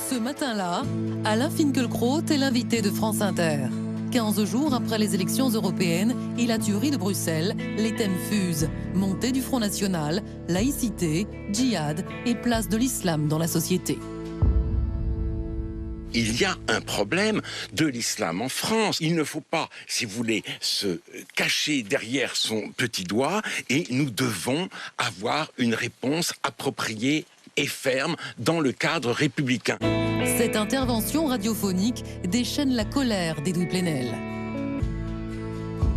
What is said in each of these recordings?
Ce matin-là, Alain Finkielkraut est l'invité de France Inter. 15 jours après les élections européennes et la tuerie de Bruxelles, les thèmes fusent. Montée du Front National, laïcité, djihad et place de l'islam dans la société. Il y a un problème de l'islam en France. Il ne faut pas, si vous voulez, se cacher derrière son petit doigt et nous devons avoir une réponse appropriée et ferme dans le cadre républicain. Cette intervention radiophonique déchaîne la colère d'Edoui Plenel.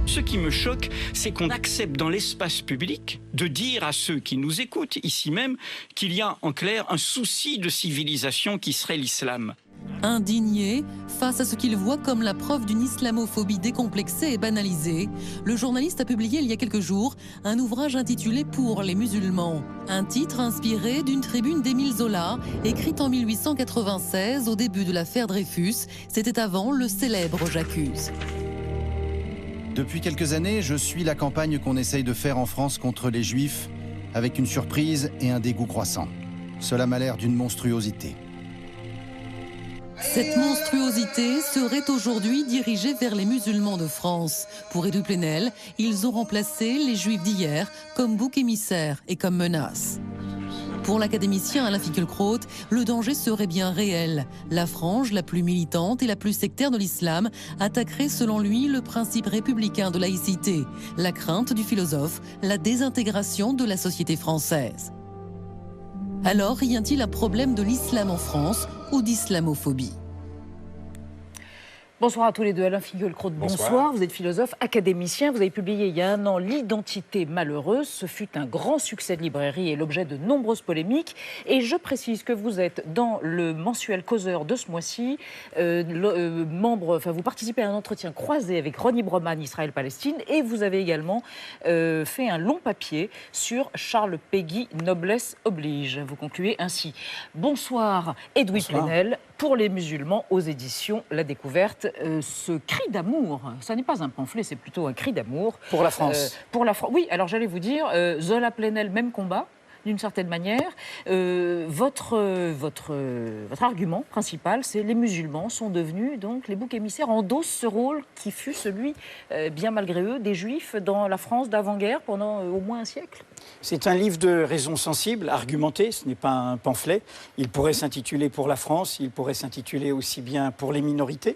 Ce qui me choque, c'est qu'on accepte dans l'espace public de dire à ceux qui nous écoutent, ici même, qu'il y a en clair un souci de civilisation qui serait l'islam. Indigné face à ce qu'il voit comme la preuve d'une islamophobie décomplexée et banalisée, le journaliste a publié il y a quelques jours un ouvrage intitulé « Pour les musulmans ». Un titre inspiré d'une tribune d'Émile Zola, écrite en 1896 au début de l'affaire Dreyfus. C'était avant le célèbre J'accuse. Depuis quelques années, je suis la campagne qu'on essaye de faire en France contre les Juifs, avec une surprise et un dégoût croissant. Cela m'a l'air d'une monstruosité. Cette monstruosité serait aujourd'hui dirigée vers les musulmans de France. Pour Edoui Plenel, ils ont remplacé les Juifs d'hier comme bouc émissaire et comme menace. Pour l'académicien Alain Finkielkraut, le danger serait bien réel. La frange la plus militante et la plus sectaire de l'islam attaquerait selon lui le principe républicain de laïcité. La crainte du philosophe, la désintégration de la société française. Alors, y a-t-il un problème de l'islam en France ou d'islamophobie ? Bonsoir à tous les deux. Alain Finkielkraut, bonsoir. Vous êtes philosophe, académicien. Vous avez publié il y a un an L'identité malheureuse. Ce fut un grand succès de librairie et l'objet de nombreuses polémiques. Et je précise que vous êtes dans le mensuel Causeur de ce mois-ci, vous participez à un entretien croisé avec Ronnie Broman, Israël-Palestine, et vous avez également fait un long papier sur Charles Péguy, Noblesse oblige. Vous concluez ainsi. Bonsoir, Edoui Plenel. Pour les musulmans, aux éditions La Découverte, ce cri d'amour, ça n'est pas un pamphlet, c'est plutôt un cri d'amour. Pour la France. Oui, alors j'allais vous dire, Zola, Plenel, même combat, d'une certaine manière. Votre argument principal, c'est les musulmans sont devenus donc les boucs émissaires, endossent ce rôle qui fut celui, bien malgré eux, des Juifs dans la France d'avant-guerre pendant au moins un siècle. C'est un livre de raison sensible, argumenté, ce n'est pas un pamphlet. Il pourrait s'intituler Pour la France, il pourrait s'intituler aussi bien Pour les minorités.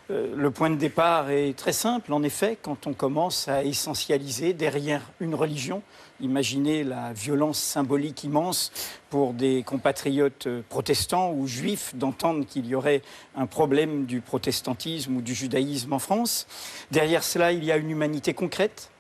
Le point de départ est très simple, en effet, quand on commence à essentialiser derrière une religion. Imaginez la violence symbolique immense pour des compatriotes protestants ou juifs d'entendre qu'il y aurait un problème du protestantisme ou du judaïsme en France. Derrière cela, il y a une humanité concrète.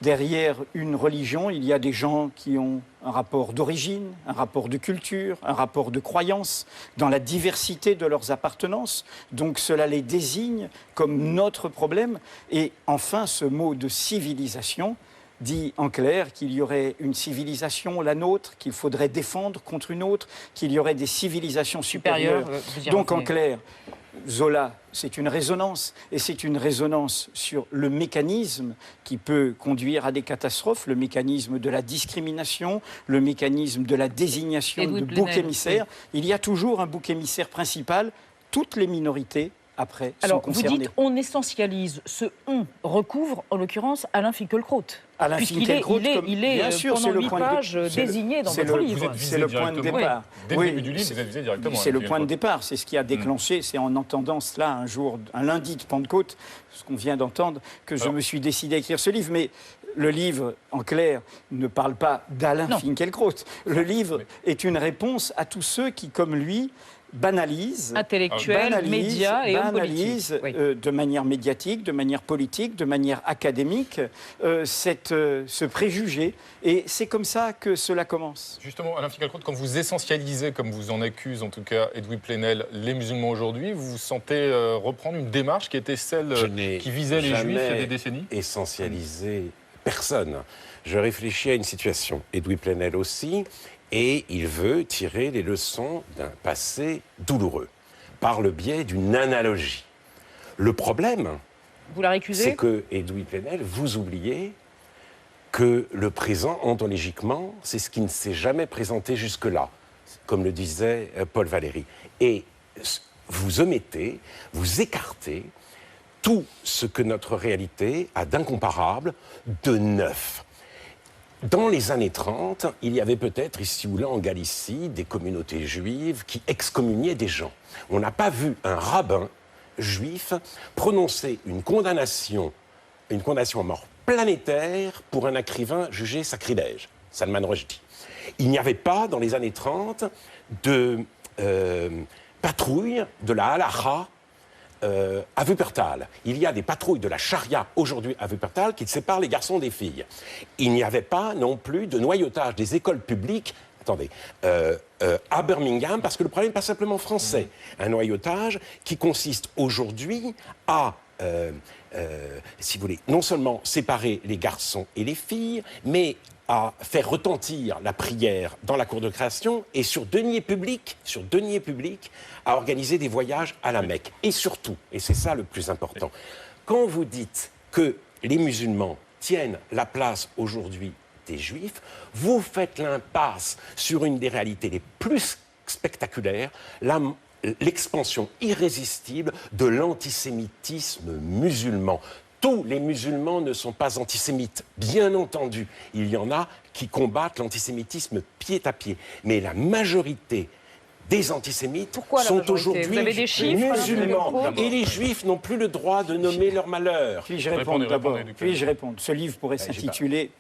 Derrière une religion, il y a des gens qui ont un rapport d'origine, un rapport de culture, un rapport de croyance, dans la diversité de leurs appartenances. Donc cela les désigne comme notre problème. Et enfin, ce mot de civilisation dit en clair qu'il y aurait une civilisation, la nôtre, qu'il faudrait défendre contre une autre, qu'il y aurait des civilisations supérieures. Donc en clair, Zola, c'est une résonance, et c'est une résonance sur le mécanisme qui peut conduire à des catastrophes, le mécanisme de la discrimination, le mécanisme de la désignation de bouc émissaire. Oui. Il y a toujours un bouc émissaire principal, toutes les minorités après sont concernées. Vous dites on essentialise, ce on recouvre en l'occurrence Alain Finkielkraut. Alain Finkielkraut, il est bien sûr, pendant 8 pages désigné dans votre livre. C'est le point de départ. Dès le début du livre, vous êtes visé directement. C'est le point de départ, c'est ce qui a déclenché, c'est en entendant cela un lundi de Pentecôte, ce qu'on vient d'entendre, que je me suis décidé à écrire ce livre. Mais le livre, en clair, ne parle pas d'Alain Finkielkraut. Le livre est une réponse à tous ceux qui, comme lui, banalise, intellectuels, médias et hommes politiques. De manière médiatique, de manière politique, de manière académique, ce préjugé. Et c'est comme ça que cela commence. Justement, Alain Finkielkraut, quand vous essentialisez, comme vous en accuse en tout cas Edoui Plenel, les musulmans aujourd'hui, vous vous sentez reprendre une démarche qui était celle qui visait les Juifs il y a des décennies ? Essentialiser personne. Je réfléchis à une situation, Edoui Plenel aussi, et il veut tirer les leçons d'un passé douloureux, par le biais d'une analogie. Le problème, vous la récusez, c'est que, Edoui Plenel, vous oubliez que le présent, ontologiquement, c'est ce qui ne s'est jamais présenté jusque-là, comme le disait Paul Valéry. Et vous omettez, vous écartez tout ce que notre réalité a d'incomparable, de neuf. Dans les années 30, il y avait peut-être ici ou là en Galicie des communautés juives qui excommuniaient des gens. On n'a pas vu un rabbin juif prononcer une condamnation à mort planétaire pour un écrivain jugé sacrilège, Salman Rushdie. Il n'y avait pas, dans les années 30, de patrouille de la halakha à Wuppertal. Il y a des patrouilles de la charia aujourd'hui à Wuppertal qui séparent les garçons des filles. Il n'y avait pas non plus de noyautage des écoles publiques à Birmingham, parce que le problème n'est pas simplement français. Un noyautage qui consiste aujourd'hui à, si vous voulez, non seulement séparer les garçons et les filles, mais à faire retentir la prière dans la cour de création et sur deniers publics, à organiser des voyages à la Mecque. Et surtout, et c'est ça le plus important, quand vous dites que les musulmans tiennent la place aujourd'hui des juifs, vous faites l'impasse sur une des réalités les plus spectaculaires, l'expansion irrésistible de l'antisémitisme musulman. Tous les musulmans ne sont pas antisémites, bien entendu. Il y en a qui combattent l'antisémitisme pied à pied. Mais la majorité des antisémites sont aujourd'hui musulmans. Et les juifs n'ont plus le droit de nommer leur malheur. Puis-je répondre d'abord? Puis-je répondre? Ce livre pourrait s'intituler...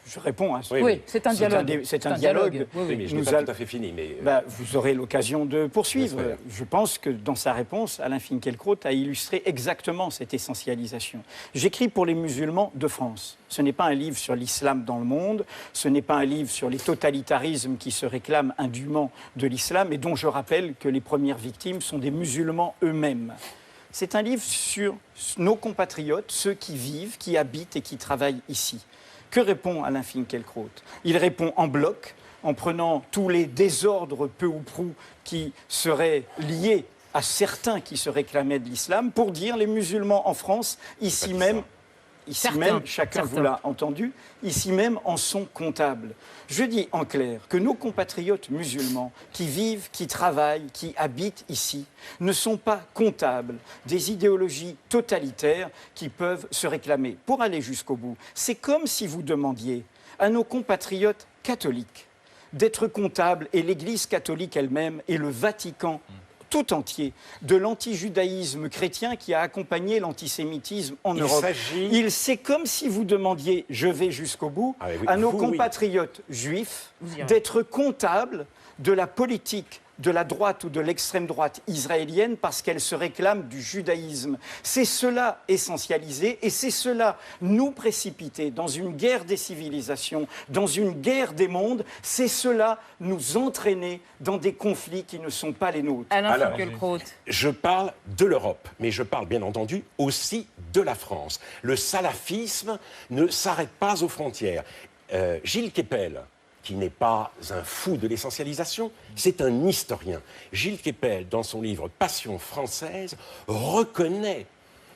je réponds. Hein, oui, c'est un dialogue. C'est un dialogue. Oui, mais je n'ai pas tout à fait fini. Mais vous aurez l'occasion de poursuivre. Je pense que dans sa réponse, Alain Finkielkraut a illustré exactement cette essentialisation. J'écris pour les musulmans de France. Ce n'est pas un livre sur l'islam dans le monde, ce n'est pas un livre sur les totalitarismes qui se réclament indûment de l'islam et dont je rappelle que les premières victimes sont des musulmans eux-mêmes. C'est un livre sur nos compatriotes, ceux qui vivent, qui habitent et qui travaillent ici. Que répond Alain Finkielkraut? Il répond en bloc, en prenant tous les désordres peu ou prou qui seraient liés à certains qui se réclamaient de l'islam, pour dire les musulmans en France, ici même, chacun vous l'a entendu, ici même en sont comptables. Je dis en clair que nos compatriotes musulmans qui vivent, qui travaillent, qui habitent ici, ne sont pas comptables des idéologies totalitaires qui peuvent se réclamer. Pour aller jusqu'au bout, c'est comme si vous demandiez à nos compatriotes catholiques d'être comptables, et l'Église catholique elle-même et le Vatican tout entier, de l'antijudaïsme chrétien qui a accompagné l'antisémitisme en Europe. C'est comme si vous demandiez, je vais jusqu'au bout, à nos compatriotes juifs d'être comptables de la politique de la droite ou de l'extrême droite israélienne parce qu'elle se réclame du judaïsme. C'est cela essentialiser et c'est cela nous précipiter dans une guerre des civilisations, dans une guerre des mondes, c'est cela nous entraîner dans des conflits qui ne sont pas les nôtres. Alors, je parle de l'Europe, mais je parle bien entendu aussi de la France. Le salafisme ne s'arrête pas aux frontières. Gilles Kepel, qui n'est pas un fou de l'essentialisation, c'est un historien. Gilles Kepel, dans son livre « Passion française », reconnaît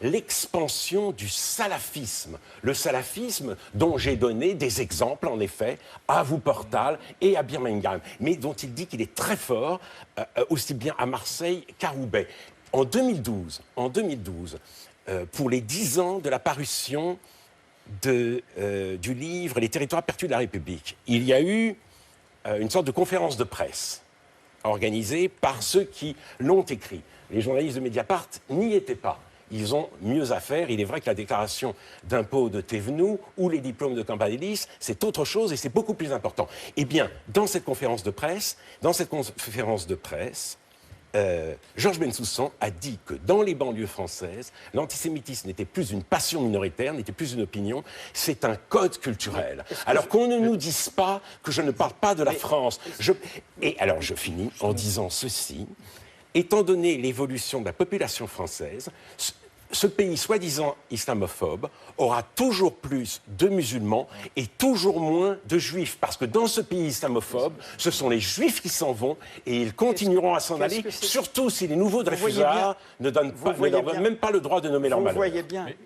l'expansion du salafisme. Le salafisme dont j'ai donné des exemples, en effet, à Wuppertal et à Birmingham, mais dont il dit qu'il est très fort, aussi bien à Marseille qu'à Roubaix. En 2012, pour les 10 ans de la parution du livre « Les territoires perdus de la République », il y a eu une sorte de conférence de presse organisée par ceux qui l'ont écrit. Les journalistes de Mediapart n'y étaient pas. Ils ont mieux à faire. Il est vrai que la déclaration d'impôt de Thévenoud ou les diplômes de Campbell-Ellis, c'est autre chose et c'est beaucoup plus important. Eh bien, dans cette conférence de presse, Georges Bensoussan a dit que dans les banlieues françaises, l'antisémitisme n'était plus une passion minoritaire, n'était plus une opinion, c'est un code culturel. Alors qu'on ne nous dise pas que je ne parle pas de la France. Et alors je finis en disant ceci. Étant donné l'évolution de la population française, ce pays soi-disant islamophobe aura toujours plus de musulmans et toujours moins de juifs. Parce que dans ce pays islamophobe, ce sont les juifs qui s'en vont et ils continueront à s'en aller, surtout si les nouveaux Dreyfusards ne leur donnent même pas le droit de nommer leur malheur.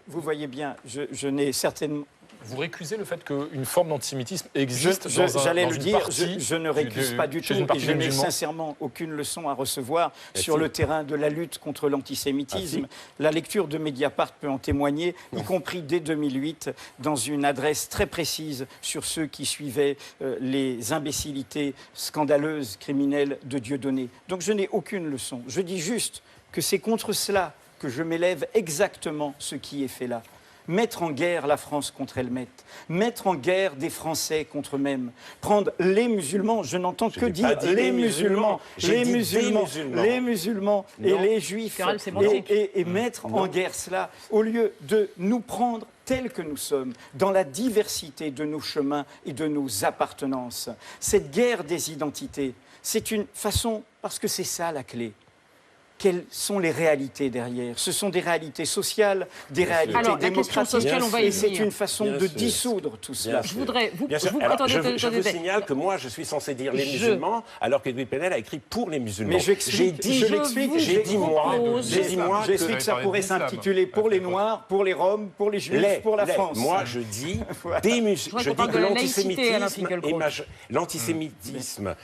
Vous voyez bien, je n'ai certainement vous récusez le fait qu'une forme d'antisémitisme existe dans une partie je ne récuse pas du tout, et je n'ai sincèrement aucune leçon à recevoir sur le terrain de la lutte contre l'antisémitisme. La lecture de Mediapart peut en témoigner, y compris dès 2008, dans une adresse très précise sur ceux qui suivaient les imbécilités scandaleuses, criminelles de Dieudonné. Donc je n'ai aucune leçon. Je dis juste que c'est contre cela que je m'élève exactement ce qui est fait là. Mettre en guerre la France contre elle-même, mettre en guerre des Français contre eux-mêmes, prendre les musulmans, je n'entends que dire les musulmans, les musulmans et les juifs, et mettre en guerre cela, au lieu de nous prendre tels que nous sommes, dans la diversité de nos chemins et de nos appartenances. Cette guerre des identités, c'est une façon, parce que c'est ça la clé. Quelles sont les réalités derrière? Ce sont des réalités sociales, des réalités démocratiques, et c'est une façon de dissoudre tout cela. Je voudrais... Je vous signale que moi, je suis censé dire les musulmans, alors que Edoui Plenel a écrit pour les musulmans. Mais j'explique que ça pourrait s'intituler pour les Noirs, pour les Roms, pour les Juifs, pour la France. Moi, je dis que l'antisémitisme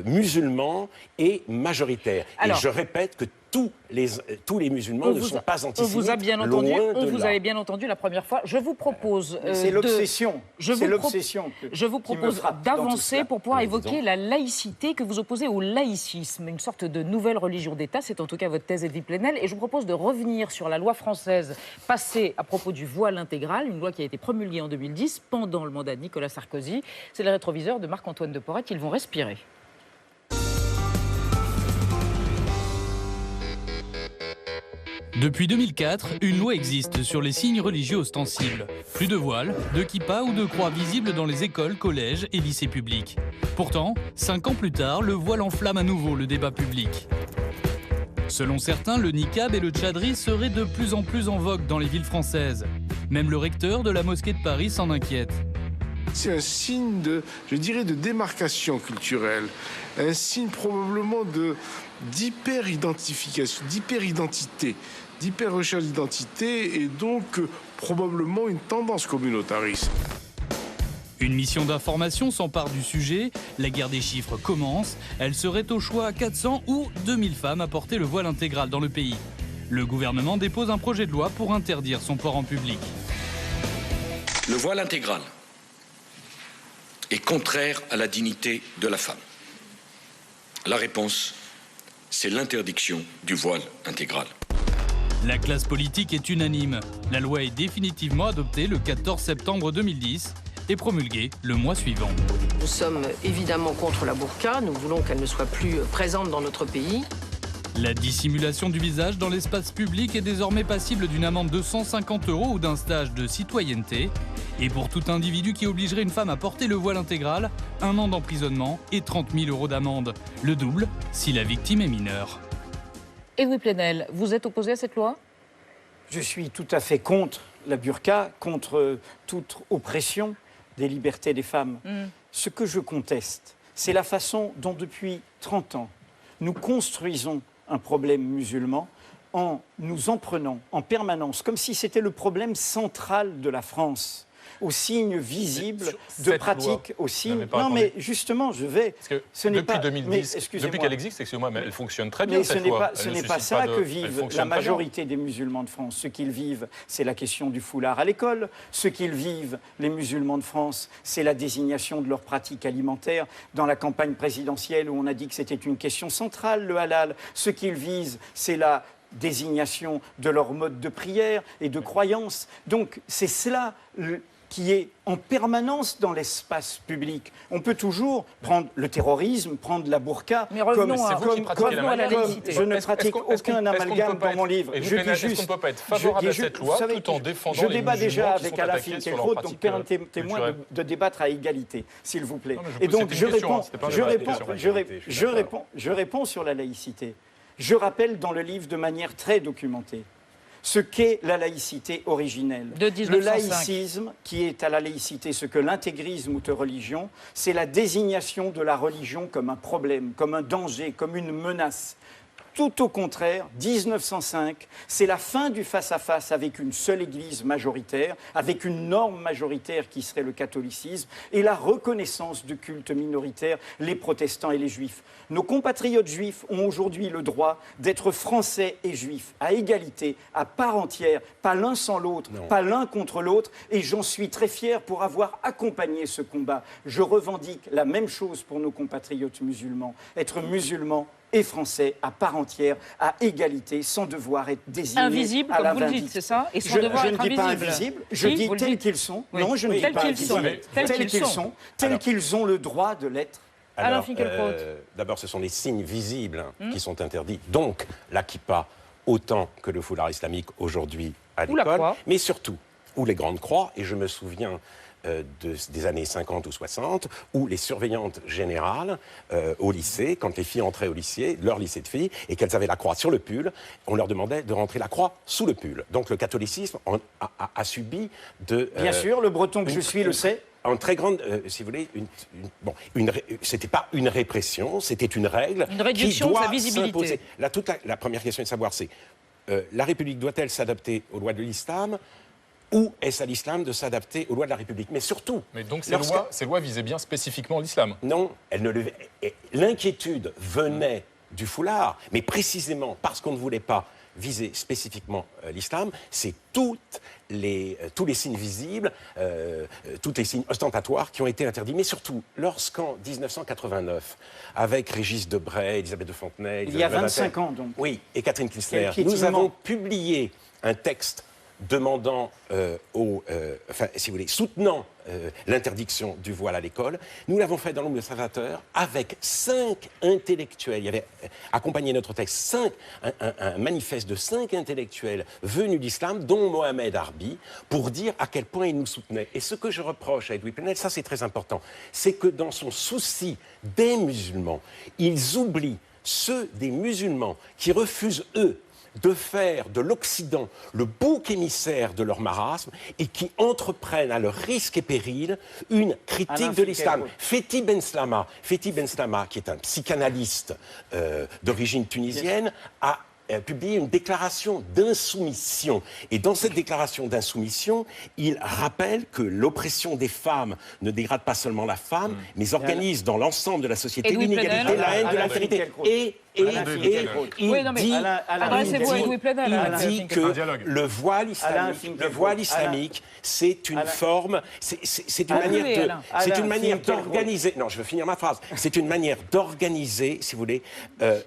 musulman est majoritaire. Et je répète que tous les musulmans ne sont pas antisémites. On vous avait bien entendu la première fois. Je vous propose c'est l'obsession. Je vous propose d'avancer pour pouvoir évoquer la laïcité que vous opposez au laïcisme, une sorte de nouvelle religion d'État. C'est en tout cas votre thèse, Edoui Plenel. Et je vous propose de revenir sur la loi française passée à propos du voile intégral, une loi qui a été promulguée en 2010 pendant le mandat de Nicolas Sarkozy. C'est le rétroviseur de Marc-Antoine de Porret qu'ils vont respirer. Depuis 2004, une loi existe sur les signes religieux ostensibles. Plus de voile, de kippa ou de croix visibles dans les écoles, collèges et lycées publics. Pourtant, 5 ans plus tard, le voile enflamme à nouveau le débat public. Selon certains, le niqab et le tchadri seraient de plus en plus en vogue dans les villes françaises. Même le recteur de la mosquée de Paris s'en inquiète. C'est un signe de démarcation culturelle, un signe probablement d'hyper-identification, d'hyper-identité, d'hyper-recherche d'identité et donc probablement une tendance communautariste. Une mission d'information s'empare du sujet, la guerre des chiffres commence, elle serait au choix 400 ou 2000 femmes à porter le voile intégral dans le pays. Le gouvernement dépose un projet de loi pour interdire son port en public. Le voile intégral est contraire à la dignité de la femme. La réponse, c'est l'interdiction du voile intégral. La classe politique est unanime. La loi est définitivement adoptée le 14 septembre 2010 et promulguée le mois suivant. Nous sommes évidemment contre la burqa, nous voulons qu'elle ne soit plus présente dans notre pays. La dissimulation du visage dans l'espace public est désormais passible d'une amende de 150 € ou d'un stage de citoyenneté. Et pour tout individu qui obligerait une femme à porter le voile intégral, 1 an d'emprisonnement et 30 000 € d'amende. Le double si la victime est mineure. Edoui Plenel, vous êtes opposé à cette loi? Je suis tout à fait contre la burqa, contre toute oppression des libertés des femmes. Ce que je conteste, c'est la façon dont depuis 30 ans, nous construisons un problème musulman en nous en prenant en permanence, comme si c'était le problème central de la France, aux signes visibles de pratiques, aux signes... Non, mais justement, je vais... Ce n'est depuis 2010, depuis qu'elle existe, excusez-moi, mais elle fonctionne très bien, cette loi. Ce n'est pas ça que vivent la majorité des musulmans de France. Ce qu'ils vivent, c'est la question du foulard à l'école. Ce qu'ils vivent, les musulmans de France, c'est la désignation de leurs pratiques alimentaires. Dans la campagne présidentielle, où on a dit que c'était une question centrale, le halal, ce qu'ils visent, c'est la désignation de leur mode de prière et de croyance. Donc, c'est cela... qui est en permanence dans l'espace public. On peut toujours prendre le terrorisme, prendre la burqa... Mais revenons à la laïcité. Je ne pratique aucun amalgame dans mon livre. Je dis juste... Est-ce qu'on ne peut pas être favorable à cette loi tout en défendant les musulmans qui sont attaqués sur leur pratique? Je débat déjà avec Alain Finkielkraut, donc permettez-moi de débattre à égalité, s'il vous plaît. Et donc je réponds sur la laïcité. Je rappelle dans le livre de manière très documentée ce qu'est la laïcité originelle. Le laïcisme, qui est à la laïcité ce que l'intégrisme ou de religion, c'est la désignation de la religion comme un problème, comme un danger, comme une menace. Tout au contraire, 1905, c'est la fin du face-à-face avec une seule église majoritaire, avec une norme majoritaire qui serait le catholicisme, et la reconnaissance de cultes minoritaires, les protestants et les juifs. Nos compatriotes juifs ont aujourd'hui le droit d'être français et juifs, à égalité, à part entière, pas l'un sans l'autre, pas l'un contre l'autre, et j'en suis très fier pour avoir accompagné ce combat. Je revendique la même chose pour nos compatriotes musulmans, être musulmans et français à part entière, à égalité, sans devoir être désignés invisible, à la comme vous le dites, c'est ça? Et sans devoir être je ne dis pas invisible. invisible, je dis tels qu'ils sont. Oui. Non, je ne dis pas invisibles. Tels qu'ils ont le droit de l'être. Alors, d'abord, ce sont les signes visibles qui sont interdits. Donc, la kippa, autant que le foulard islamique aujourd'hui à l'école, mais surtout, ou les grandes croix, et je me souviens des années 50 ou 60, où les surveillantes générales au lycée, quand les filles entraient au lycée, leur lycée de filles, et qu'elles avaient la croix sur le pull, on leur demandait de rentrer la croix sous le pull. Donc le catholicisme a subi de... Bien sûr, le breton que je suis le sait. En très grande, si vous voulez, c'était pas une répression, c'était une règle. Une réduction qui doit de sa visibilité. La première question est de savoir, c'est la République doit-elle s'adapter aux lois de l'islam, ou est-ce à l'islam de s'adapter aux lois de la République? Mais surtout... Mais donc ces lois visaient bien spécifiquement l'islam? Non, l'inquiétude venait du foulard, mais précisément parce qu'on ne voulait pas viser spécifiquement l'islam, c'est tous les signes visibles, tous les signes ostentatoires qui ont été interdits. Mais surtout, lorsqu'en 1989, avec Régis Debray, Elisabeth de Fontenay... Il y a 25 ans, donc. Oui, et Catherine Kistler, nous avons publié un texte demandant si vous voulez, soutenant l'interdiction du voile à l'école. Nous l'avons fait dans l'Observateur avec 5 intellectuels. Il y avait accompagné notre texte un manifeste de 5 intellectuels venus d'islam, dont Mohamed Arbi, pour dire à quel point ils nous soutenaient. Et ce que je reproche à Edoui Plenel, ça c'est très important, c'est que dans son souci des musulmans, ils oublient ceux des musulmans qui refusent, eux, de faire de l'Occident le bouc émissaire de leur marasme et qui entreprennent à leur risque et péril une critique de l'islam. Fethi Ben Slama, qui est un psychanalyste d'origine tunisienne, a publié une déclaration d'insoumission. Et dans cette déclaration d'insoumission, il rappelle que l'oppression des femmes ne dégrade pas seulement la femme, mais organise dans l'ensemble de la société l'inégalité, la haine de l'altérité. Et il dit que le voile islamique, c'est une forme, c'est une manière d'organiser. Non, je veux finir ma phrase. C'est une manière d'organiser, si vous voulez, la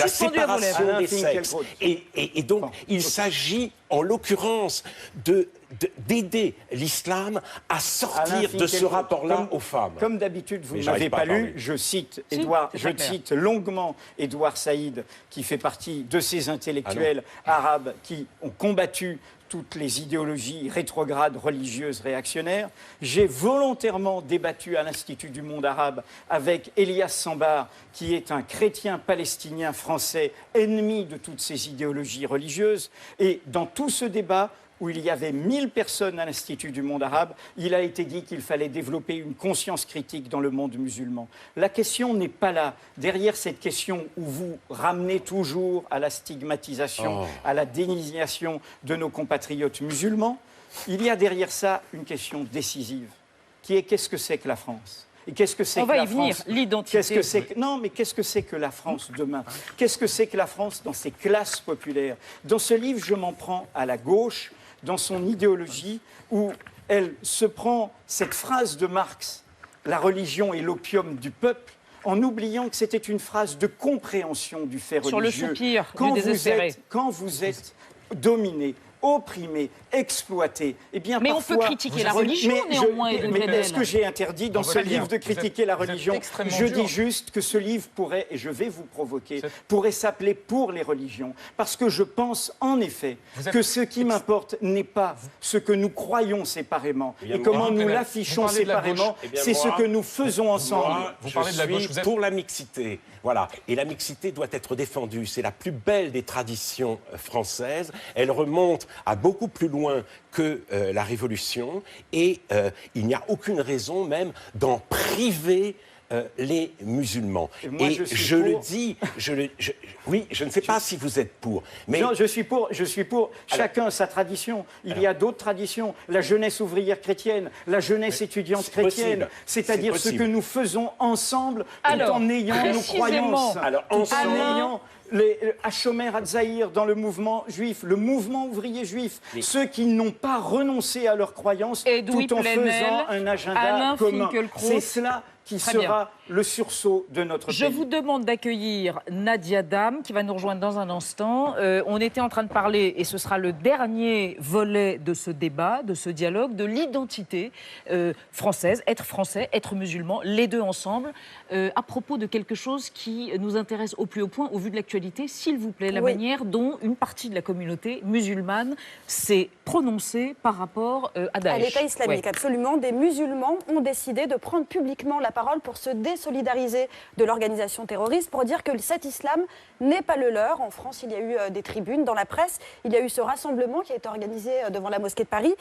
séparation des sexes. Et donc, il s'agit, en l'occurrence, d'aider l'islam à sortir de ce rapport-là aux femmes. Comme d'habitude, vous ne m'avez pas lu, je cite longuement Édouard Saïd, qui fait partie de ces intellectuels arabes qui ont combattu toutes les idéologies rétrogrades, religieuses, réactionnaires. J'ai volontairement débattu à l'Institut du monde arabe avec Elias Sambar, qui est un chrétien palestinien français, ennemi de toutes ces idéologies religieuses. Et dans tout ce débat, où il y avait 1000 personnes à l'Institut du monde arabe, il a été dit qu'il fallait développer une conscience critique dans le monde musulman. La question n'est pas là. Derrière cette question où vous ramenez toujours à la stigmatisation, à la dénigration de nos compatriotes musulmans, il y a derrière ça une question décisive, qui est qu'est-ce que c'est que la France ? Et qu'est-ce que c'est que la France ? L'identité. Non, mais qu'est-ce que c'est que la France demain ? Qu'est-ce que c'est que la France dans ses classes populaires ? Dans ce livre, je m'en prends à la gauche, dans son idéologie, où elle se prend cette phrase de Marx, « La religion est l'opium du peuple », en oubliant que c'était une phrase de compréhension du fait religieux. Sur le soupir du désespéré. Quand vous êtes dominé, opprimé, exploité. Eh bien, mais parfois, on peut critiquer la religion, néanmoins. Mais est-ce que j'ai interdit dans ce livre de critiquer la religion ? Je dis juste que ce livre pourrait, et je vais vous provoquer, pourrait s'appeler « Pour les religions ». Parce que je pense, en effet, que ce qui m'importe n'est pas ce que nous croyons séparément et comment nous l'affichons séparément, c'est ce que nous faisons ensemble. Vous parlez de la gauche, vous êtes pour la mixité. Voilà. Et la mixité doit être défendue. C'est la plus belle des traditions françaises. Elle remonte à beaucoup plus loin que la Révolution. Et il n'y a aucune raison même d'en priver les musulmans. Et je le dis, oui, je ne sais pas si vous êtes pour. Mais... Non, je suis pour. Chacun sa tradition. Il y a d'autres traditions. La jeunesse ouvrière chrétienne, la jeunesse étudiante chrétienne, c'est-à-dire ce que nous faisons ensemble en ayant nos croyances. En ayant Hashomer Hatzaïr dans le mouvement juif, le mouvement ouvrier juif, ceux qui n'ont pas renoncé à leurs croyances tout en faisant un agenda commun. C'est cela qui sera le sursaut de notre pays. Je vous demande d'accueillir Nadia Dam, qui va nous rejoindre dans un instant. On était en train de parler, et ce sera le dernier volet de ce débat, de ce dialogue, de l'identité française, être français, être musulman, les deux ensemble, à propos de quelque chose qui nous intéresse au plus haut point, au vu de l'actualité, s'il vous plaît, la manière dont une partie de la communauté musulmane s'est prononcée par rapport à Daesh. À l'État islamique, absolument. Des musulmans ont décidé de prendre publiquement la parole pour se désolidariser de l'organisation terroriste, pour dire que cet islam n'est pas le leur. En France, il y a eu des tribunes dans la presse. Il y a eu ce rassemblement qui a été organisé devant la mosquée de Paris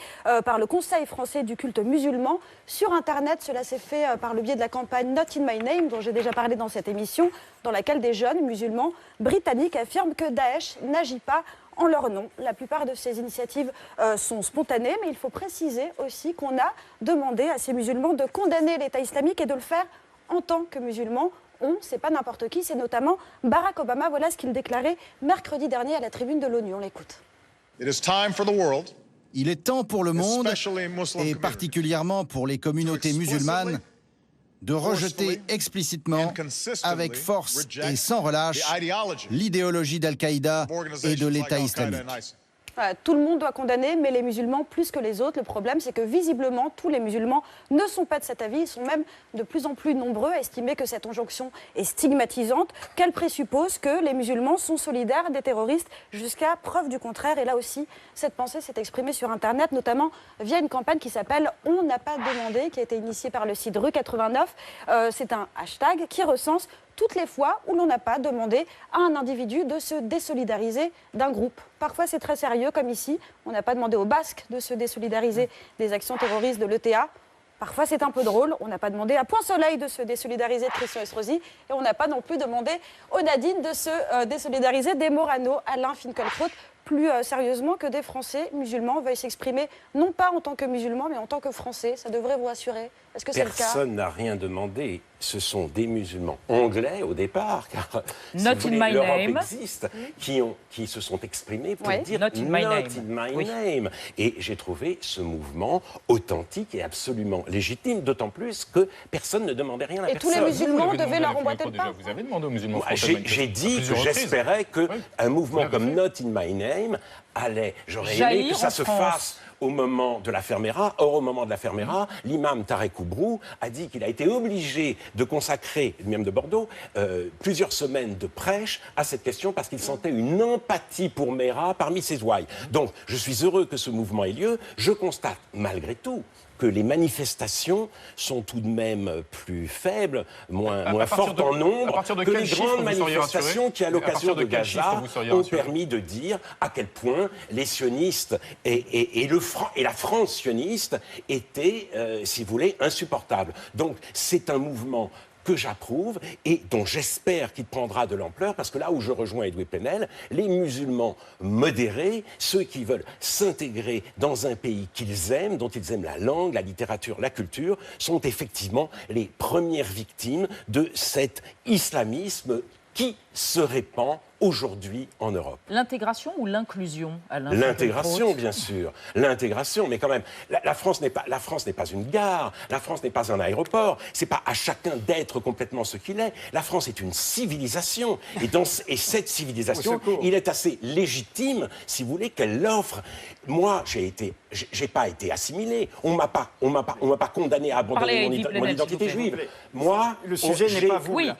par le Conseil français du culte musulman. Sur Internet, cela s'est fait par le biais de la campagne Not in My Name, dont j'ai déjà parlé dans cette émission, dans laquelle des jeunes musulmans britanniques affirment que Daesh n'agit pas en leur nom. La plupart de ces initiatives sont spontanées, mais il faut préciser aussi qu'on a demandé à ces musulmans de condamner l'État islamique et de le faire en tant que musulmans. C'est pas n'importe qui, c'est notamment Barack Obama. Voilà ce qu'il déclarait mercredi dernier à la tribune de l'ONU. On l'écoute. Il est temps pour le monde, et particulièrement pour les communautés musulmanes, de rejeter explicitement, avec force et sans relâche, l'idéologie d'Al-Qaïda et de l'État islamique. Tout le monde doit condamner, mais les musulmans plus que les autres. Le problème, c'est que visiblement, tous les musulmans ne sont pas de cet avis. Ils sont même de plus en plus nombreux à estimer que cette injonction est stigmatisante, qu'elle présuppose que les musulmans sont solidaires des terroristes jusqu'à preuve du contraire. Et là aussi, cette pensée s'est exprimée sur Internet, notamment via une campagne qui s'appelle « On n'a pas demandé », qui a été initiée par le site Rue 89. C'est un hashtag qui recense toutes les fois où l'on n'a pas demandé à un individu de se désolidariser d'un groupe. Parfois, c'est très sérieux, comme ici. On n'a pas demandé aux Basques de se désolidariser des actions terroristes de l'ETA. Parfois, c'est un peu drôle. On n'a pas demandé à Point Soleil de se désolidariser de Christian Estrosi. Et on n'a pas non plus demandé aux Nadine de se désolidariser des Morano, Alain Finkielkraut. Plus sérieusement, que des Français musulmans veuillent s'exprimer, non pas en tant que musulmans, mais en tant que Français. Ça devrait vous rassurer. Est-ce que c'est le cas ? Personne n'a rien demandé. Ce sont des musulmans anglais au départ, car l'Europe existe, qui se sont exprimés pour dire Not in my name. Et j'ai trouvé ce mouvement authentique et absolument légitime, d'autant plus que personne ne demandait rien à personne. Et tous les musulmans devaient leur emboîter le pas. Vous avez demandé aux musulmans J'ai dit que j'espérais qu'un mouvement comme Not in my name allait, j'aurais aimé que ça se fasse au moment de la Fermera. Or, au moment de la Fermera, l'imam Tarek Oubrou a dit qu'il a été obligé de consacrer, même de Bordeaux, plusieurs semaines de prêche à cette question parce qu'il sentait une empathie pour Mera parmi ses ouailles. Donc, je suis heureux que ce mouvement ait lieu. Je constate, malgré tout, que les manifestations sont tout de même plus faibles, moins fortes en nombre que les grandes manifestations qui, à l'occasion de Gaza, ont permis de dire à quel point les sionistes et la France sioniste étaient, si vous voulez, insupportables. Donc c'est un mouvement que j'approuve et dont j'espère qu'il prendra de l'ampleur, parce que là où je rejoins Edoui Plenel, les musulmans modérés, ceux qui veulent s'intégrer dans un pays qu'ils aiment, dont ils aiment la langue, la littérature, la culture, sont effectivement les premières victimes de cet islamisme qui se répand aujourd'hui en Europe. L'intégration ou l'inclusion, Alain ? L'intégration, bien sûr. L'intégration, mais quand même, la France n'est pas une gare, la France n'est pas un aéroport, c'est pas à chacun d'être complètement ce qu'il est. La France est une civilisation, et cette civilisation, il est assez légitime, si vous voulez, qu'elle l'offre. Moi, j'ai pas été assimilé. On m'a pas condamné à abandonner mon identité juive. Moi, le sujet n'est pas vous. Oui,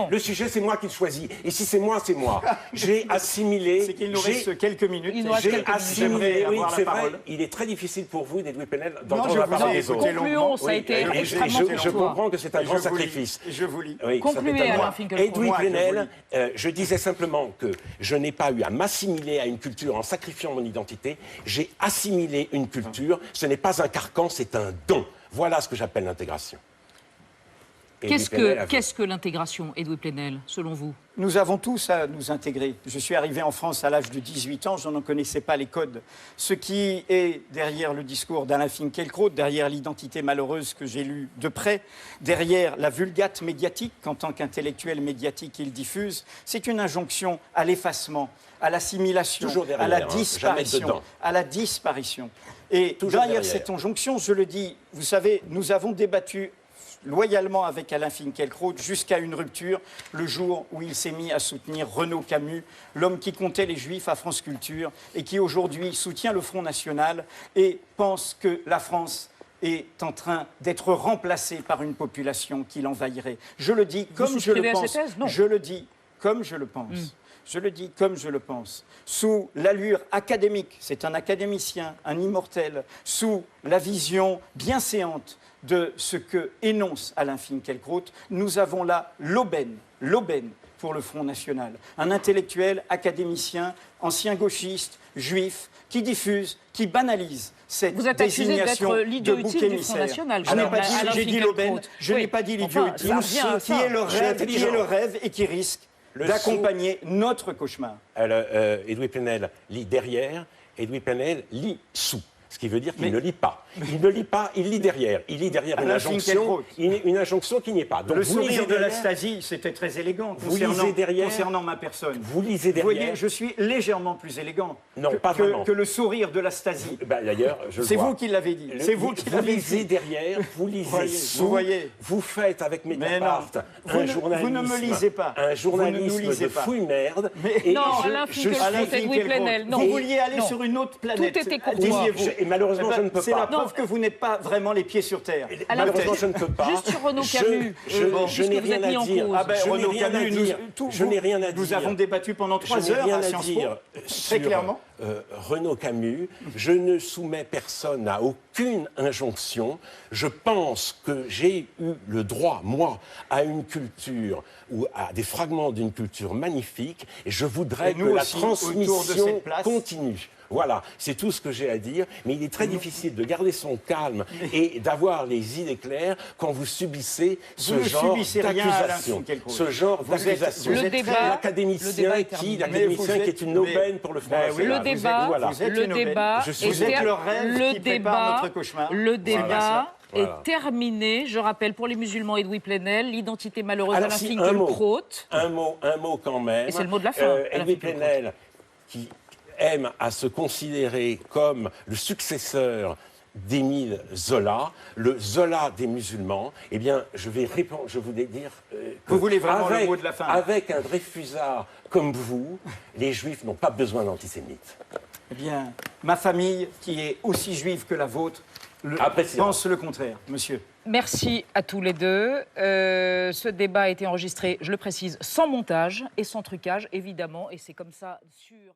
le sujet, c'est moi qui le choisis. Et si c'est moi, c'est moi. J'ai assimilé. C'est qu'il nous reste quelques minutes. J'ai assimilé. Oui, c'est vrai. Il est très difficile pour vous, d'Edoui Plenel, d'entendre la parole des autres. Concluons, ça a été extrêmement long. Je comprends que c'est un grand sacrifice. Je vous lis. Concluez, Alain Finkielkraut. Edoui Plenel, je disais simplement que je n'ai pas eu à m'assimiler à une culture en sacrifiant mon identité. J'ai assimilé une culture. Ce n'est pas un carcan, c'est un don. Voilà ce que j'appelle l'intégration. Qu'est-ce que l'intégration, Edoui Plenel, selon vous? Nous avons tous à nous intégrer. Je suis arrivé en France à l'âge de 18 ans, je n'en connaissais pas les codes. Ce qui est derrière le discours d'Alain Finkielkraut, derrière l'identité malheureuse que j'ai lue de près, derrière la vulgate médiatique qu'en tant qu'intellectuel médiatique il diffuse, c'est une injonction à l'effacement, à l'assimilation, à la disparition, à la disparition. Et derrière cette injonction, je le dis, vous savez, nous avons débattu loyalement avec Alain Finkielkraut jusqu'à une rupture le jour où il s'est mis à soutenir Renaud Camus, l'homme qui comptait les Juifs à France Culture et qui aujourd'hui soutient le Front National et pense que la France est en train d'être remplacée par une population qui l'envahirait. Je le dis comme je le pense. Je le dis comme je le pense. Je le dis comme je le pense. Sous l'allure académique, c'est un académicien, un immortel, sous la vision bienséante de ce que énonce Alain Finkielkraut, nous avons là l'aubaine pour le Front National. Un intellectuel, académicien, ancien gauchiste, juif, qui diffuse, qui banalise cette désignation de bouc émissaire. J'ai dit l'aubaine, je n'ai pas dit l'idiotisme, qui est le rêve et qui risque d'accompagner notre cauchemar. Edoui Plenel lit derrière, Edoui Plenel lit sous. Ce qui veut dire qu'il ne lit pas. Il ne lit pas, il lit derrière. Il lit derrière une injonction qui n'y est pas. Donc le sourire de la Stasi, c'était très élégant concernant ma personne. Vous lisez derrière. Vous voyez, je suis légèrement plus élégant que le sourire de la Stasi. D'ailleurs, je le vois. C'est vous qui l'avez dit. C'est vous qui l'avez dit. Vous lisez derrière, vous lisez sous. Vous voyez. Vous faites avec Mediapart un journalisme. Vous ne me lisez pas. Un journalisme de fouille-merde. Non, Alain Finkielkraut, vous vouliez aller sur une autre planète. Tout était courtois. Et malheureusement, je ne peux pas. C'est la preuve que vous n'êtes pas vraiment les pieds sur terre. Malheureusement, je ne peux pas. Juste sur Renaud Camus, je n'ai rien à dire. Renaud Camus, je n'ai rien à dire. Nous avons débattu pendant 3 heures à Sciences Po, très clairement. Renaud Camus, je ne soumets personne à aucune injonction. Je pense que j'ai eu le droit, moi, à une culture ou à des fragments d'une culture magnifique, et je voudrais que la transmission continue. Voilà, c'est tout ce que j'ai à dire, mais il est très difficile de garder son calme et d'avoir les idées claires quand vous subissez ce genre d'accusation. Ce genre d'accusation. L'académicien qui est une aubaine pour le Front National. Le débat est terminé. Je rappelle, pour les musulmans, Edoui Plenel, l'identité malheureuse d'Alain Finkielkraut. Un mot quand même. Et c'est le mot de la fin. Edoui Plenel, qui aime à se considérer comme le successeur d'Émile Zola, le Zola des musulmans, eh bien, je vais répondre, je voulais dire que vous voulez vraiment le mot de la fin. Avec un Dreyfusard comme vous, les Juifs n'ont pas besoin d'antisémites. Eh bien, ma famille, qui est aussi juive que la vôtre, pense le contraire, monsieur. Merci à tous les deux. Ce débat a été enregistré, je le précise, sans montage et sans trucage, évidemment, et c'est comme ça sur...